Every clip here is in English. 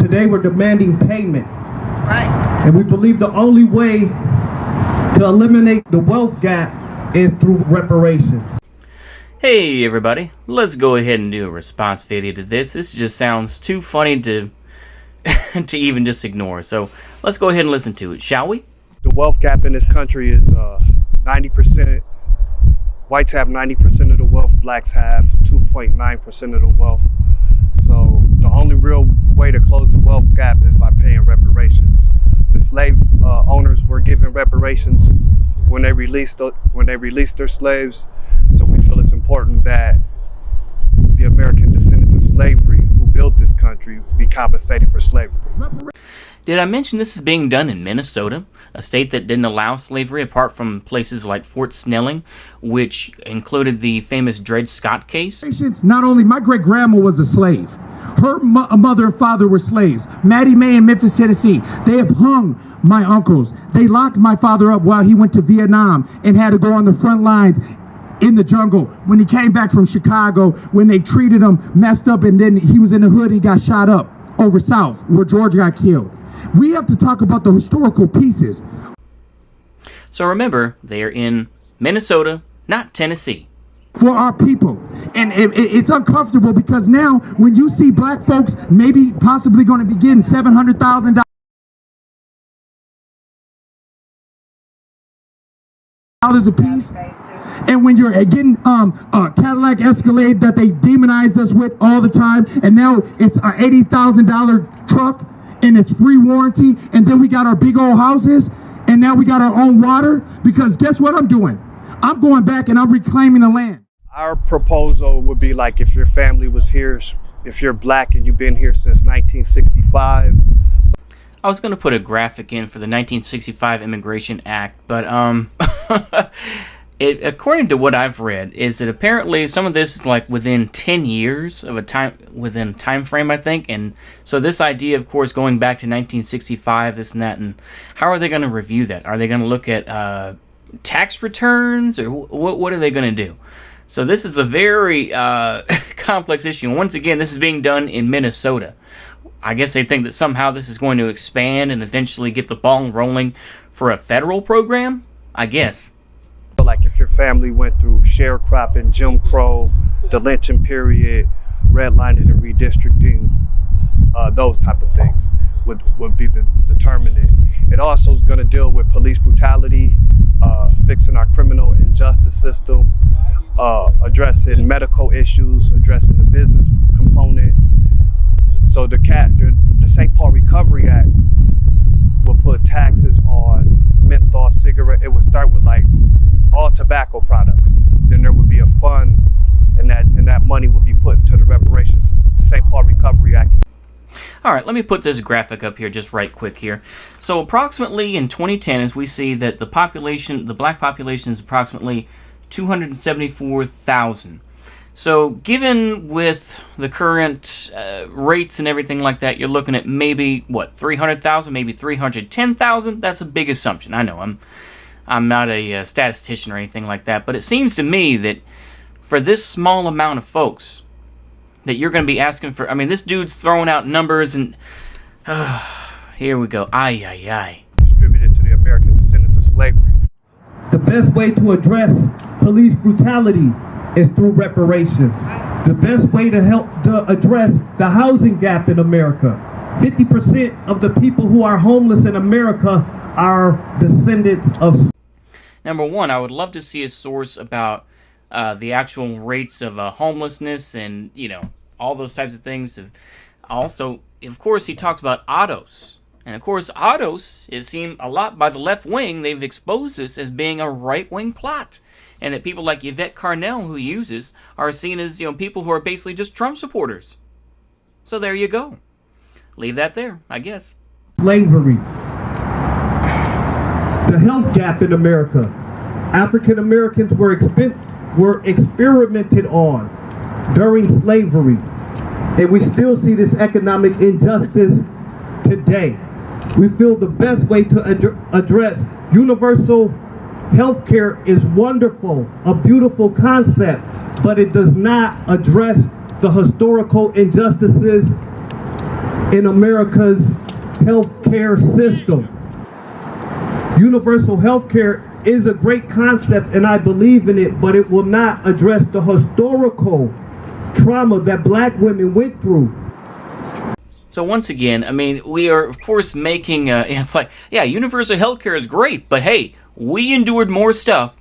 Today we're demanding payment. Right. And we believe the only way to eliminate the wealth gap is through reparations. Hey everybody, let's go ahead and do a response video to this. This just sounds too funny to to even just ignore. So let's go ahead and listen to it, shall we? The wealth gap in this country is 90%. Whites have 90% of the wealth, blacks have 2.9% of the wealth. So the only real way to close the wealth gap is by paying reparations. The slave owners were given reparations when they released their slaves. So we feel it's important that the American descendants of slavery who built this country be compensated for slavery. Did I mention this is being done in Minnesota, a state that didn't allow slavery apart from places like Fort Snelling, which included the famous Dred Scott case? Not only my great-grandma was a slave. Her mother and father were slaves. Maddie May in Memphis, Tennessee. They have hung my uncles. They locked my father up while he went to Vietnam and had to go on the front lines in the jungle. When he came back from Chicago, when they treated him messed up, and then he was in the hood, he got shot up over south where George got killed. We have to talk about the historical pieces. So remember, they're in Minnesota, not Tennessee. For our people. And it's uncomfortable because now when you see black folks maybe possibly going to be getting $700,000 a piece, and when you're getting a Cadillac Escalade that they demonized us with all the time, and now it's an $80,000 truck and it's free warranty, and then we got our big old houses, and now we got our own water, because guess what I'm doing? I'm going back and I'm reclaiming the land. Our proposal would be like if your family was here, if you're black and you've been here since 1965. I was going to put a graphic in for the 1965 Immigration Act, but according to what I've read, is that apparently some of this is like within 10 years of a time frame, I think. And so this idea, of course, going back to 1965, this and that, and how are they going to review that? Are they going to look at tax returns, or what are they going to do? So this is a very complex issue. And once again, this is being done in Minnesota. I guess they think that somehow this is going to expand and eventually get the ball rolling for a federal program, I guess. Like if your family went through sharecropping, Jim Crow, the lynching period, redlining and redistricting, those type of things would be the determinant. It also is going to deal with police brutality, fixing our criminal injustice system, addressing medical issues, addressing the business component. So the St. Paul Recovery Act will put taxes on menthol, cigarette. It would start with like all tobacco products. Then there would be a fund, and that money would be put into the reparations, the St. Paul Recovery Act. All right, let me put this graphic up here just right quick here. So approximately in 2010, as we see that the black population is approximately 274,000. So given with the current rates and everything like that, you're looking at maybe, what, 300,000, maybe 310,000? That's a big assumption. I know I'm not a statistician or anything like that, but it seems to me that for this small amount of folks that you're going to be asking for, I mean, this dude's throwing out numbers and, here we go, ay. Distributed to the American descendants of slavery. The best way to address police brutality is through reparations. The best way to help to address the housing gap in America. 50% of the people who are homeless in America are descendants of. Number one, I would love to see a source about the actual rates of homelessness and, you know, all those types of things. Also, of course, he talks about autos. And of course, autos, it seemed a lot by the left wing, they've exposed this as being a right-wing plot. And that people like Yvette Carnell, who uses, are seen as, you know, people who are basically just Trump supporters. So there you go. Leave that there, I guess. Slavery. The health gap in America. African Americans were experimented on during slavery. And we still see this economic injustice today. We feel the best way to address universal healthcare is wonderful, a beautiful concept, but it does not address the historical injustices in America's healthcare system. Universal healthcare is a great concept and I believe in it, but it will not address the historical trauma that black women went through. So once again, I mean, we are of course making, it's like, yeah, universal healthcare is great, but hey, we endured more stuff,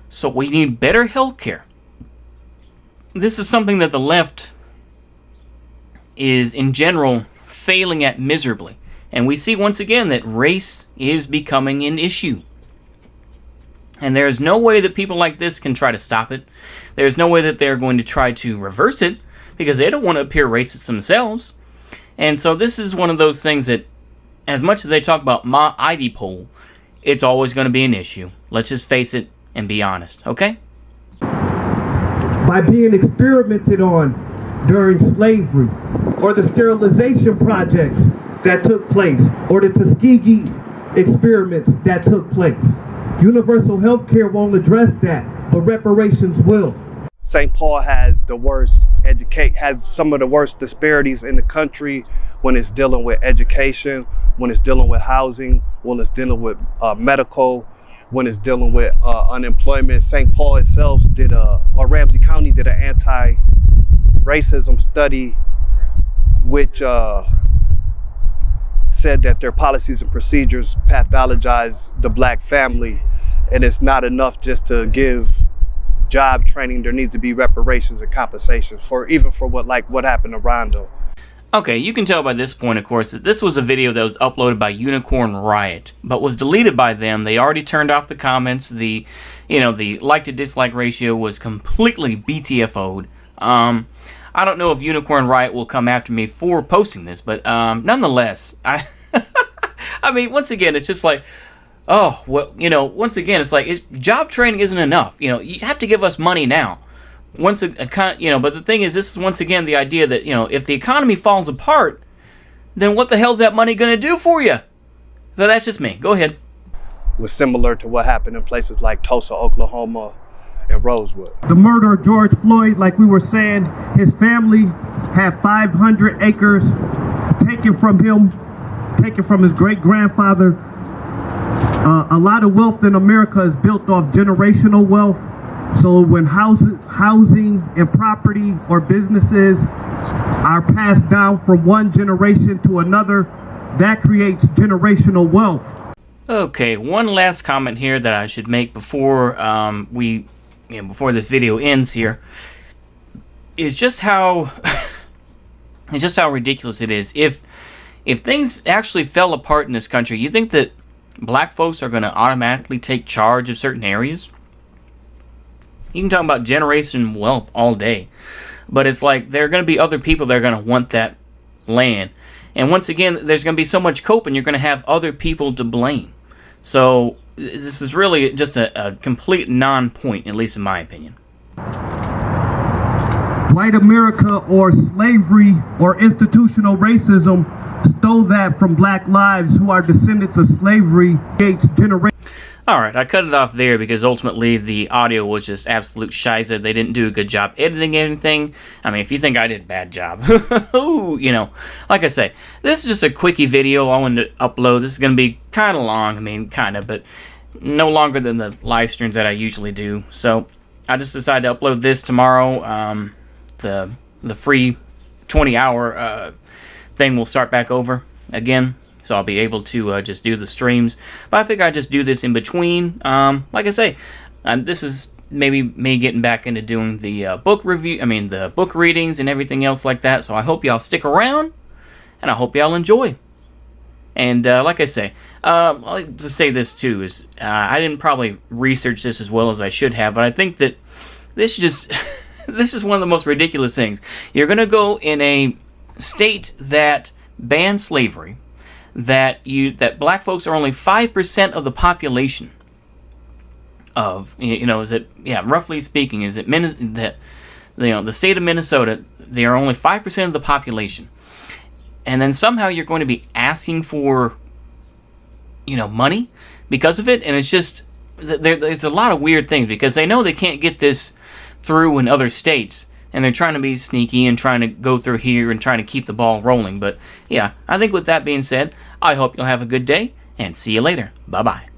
so we need better healthcare. This is something that the left is, in general, failing at miserably. And we see once again that race is becoming an issue. And there's no way that people like this can try to stop it. There's no way that they're going to try to reverse it, because they don't want to appear racist themselves. And so this is one of those things that, as much as they talk about my ID poll, it's always going to be an issue. Let's just face it and be honest, okay? By being experimented on during slavery, or the sterilization projects that took place, or the Tuskegee experiments that took place. Universal health care won't address that, but reparations will. St. Paul has has some of the worst disparities in the country when it's dealing with education, when it's dealing with housing, when it's dealing with medical, when it's dealing with unemployment. St. Paul itself or Ramsey County did an anti-racism study which said that their policies and procedures pathologize the black family, and it's not enough just to give job training. There needs to be reparations and compensations for what happened to Rondo. Okay, you can tell by this point, of course, that this was a video that was uploaded by Unicorn Riot, but was deleted by them. They already turned off the comments. The like to dislike ratio was completely BTFO'd. I don't know if Unicorn Riot will come after me for posting this, but nonetheless, I mean, once again, it's just like, oh, well, once again, it's like job training isn't enough. You have to give us money now. But the thing is, this is once again the idea that, if the economy falls apart, then what the hell's that money going to do for you? But that's just me. Go ahead. Was similar to what happened in places like Tulsa, Oklahoma, and Rosewood. The murder of George Floyd, like we were saying, his family had 500 acres taken from him, taken from his great-grandfather. A lot of wealth in America is built off generational wealth. So when housing and property or businesses are passed down from one generation to another, that creates generational wealth. Okay, one last comment here that I should make before before this video ends here is just how ridiculous it is. If things actually fell apart in this country, you think that black folks are going to automatically take charge of certain areas? You can talk about generation wealth all day, but it's like there are going to be other people that are going to want that land. And once again, there's going to be so much coping, you're going to have other people to blame. So this is really just a complete non-point, at least in my opinion. White America or slavery or institutional racism stole that from black lives who are descendants of slavery. Alright, I cut it off there because ultimately the audio was just absolute shiza. They didn't do a good job editing anything. I mean, if you think I did a bad job, like I say, this is just a quickie video I wanted to upload. This is going to be kind of long, but no longer than the live streams that I usually do. So I just decided to upload this tomorrow. The free 20-hour thing will start back over again. So I'll be able to just do the streams. But I figure I'd just do this in between. Like I say, this is maybe me getting back into doing the book readings and everything else like that. So I hope y'all stick around, and I hope y'all enjoy. And like I say, I'll just say this too, is I didn't probably research this as well as I should have, but I think that this just this is one of the most ridiculous things. You're going to go in a state that bans slavery, that black folks are only 5% of the population of, roughly speaking, the state of Minnesota, they are only 5% of the population. And then somehow you're going to be asking for, money because of it. And it's just, there's a lot of weird things because they know they can't get this through in other states. and they're trying to be sneaky and trying to go through here and trying to keep the ball rolling. But yeah, I think with that being said, I hope you'll have a good day, and see you later. Bye-bye.